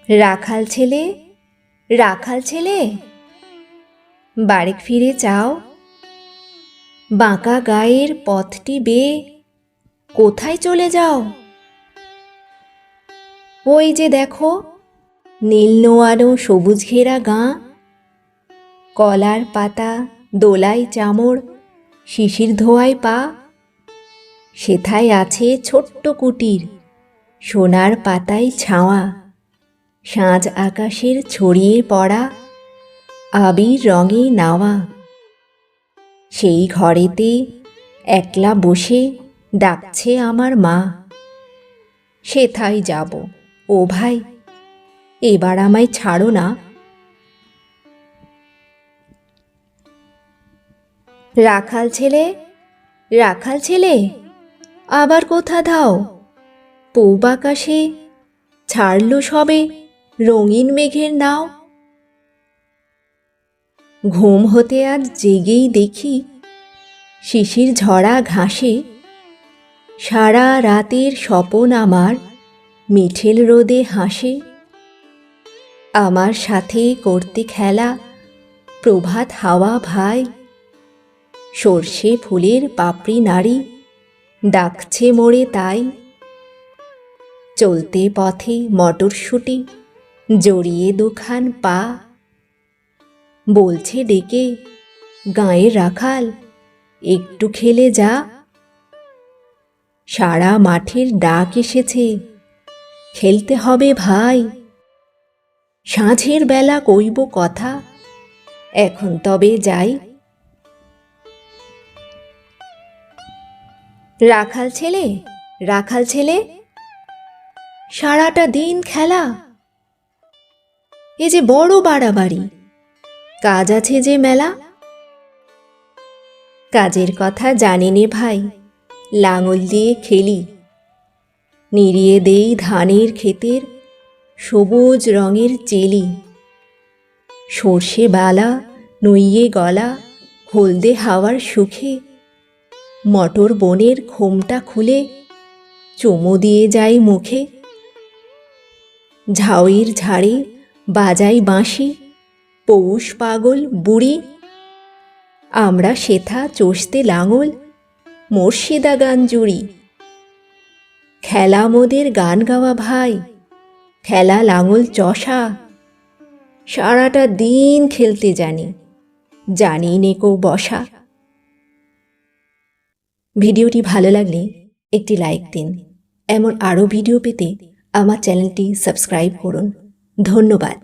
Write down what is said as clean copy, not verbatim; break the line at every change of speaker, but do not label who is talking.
রাখাল ছেলে, রাখাল ছেলে, বাড়ি ফিরে চাও। বাঁকা গায়ের পথটি বেয়ে কোথায় চলে যাও? ওই যে দেখো, নীল নোয়ানো সবুজ ঘেরা গাঁ, কলার পাতা দোলায় চামড়, শিশির ধোয়ায় পা। সেথায় আছে ছোট্ট কুটির, সোনার পাতায় ছাওয়া, সাঁঝ আকাশের ছড়িয়ে পড়া আবির রঙে নাওয়া। সেই ঘরেতে একলা বসে ডাকছে আমার মা। সেথায় যাব, ও ভাই, এবার আমায় ছাড়ো না। রাখাল ছেলে, রাখাল ছেলে, আবার কোথা ধাও? পূব আকাশে ছাড়ল সবে রঙিন মেঘের নাও। ঘুম হতে আজ জেগেই দেখি শিশির ঝরা ঘাসে সারা রাতের স্বপন আমার মিঠেল রোদে হাসে। আমার সাথে করতে খেলা প্রভাত হাওয়া ভাই, সর্ষে ফুলের পাপড়ি নাড়ি ডাকছে মোড়ে তাই। চলতে পথে মটরশুঁটি জড়িয়ে দুখান পা, বলছে ডেকে, গাঁয়ের রাখাল, একটু খেলে যা। সারা মাঠের ডাক এসেছে, খেলতে হবে ভাই। সাঁঝের বেলা কইব কথা, এখন তবে যাই। রাখাল ছেলে, রাখাল ছেলে, সারাটা দিন খেলা, এ যে বড় বাড়াবাড়ি, কাজ আছে যে মেলা। কাজের কথা জানি নে ভাই, লাঙল দিয়ে খেলি, নিড়িয়ে দেই ধানের ক্ষেতের সবুজ রঙের চেলি। সর্ষে বালা নইয়ে গলা হলদে হাওয়ার সুখে, মটর বনের খোমটা খুলে চুমু দিয়ে যাই মুখে। ঝাউয়ের ঝাড়ে বাজাই বাঁশি পৌষ পাগল বুড়ি, আমরা সেথা চষতে লাঙল মুর্শিদা গান জুড়ি। খেলা মোদের গান গাওয়া ভাই, খেলা লাঙল চষা, সারাটা দিন খেলতে জানি, জানি নেকো বসা। ভিডিওটি ভালো লাগলে একটি লাইক দিন। এমন আরও ভিডিও পেতে আমার চ্যানেলটি সাবস্ক্রাইব করুন। ধন্যবাদ।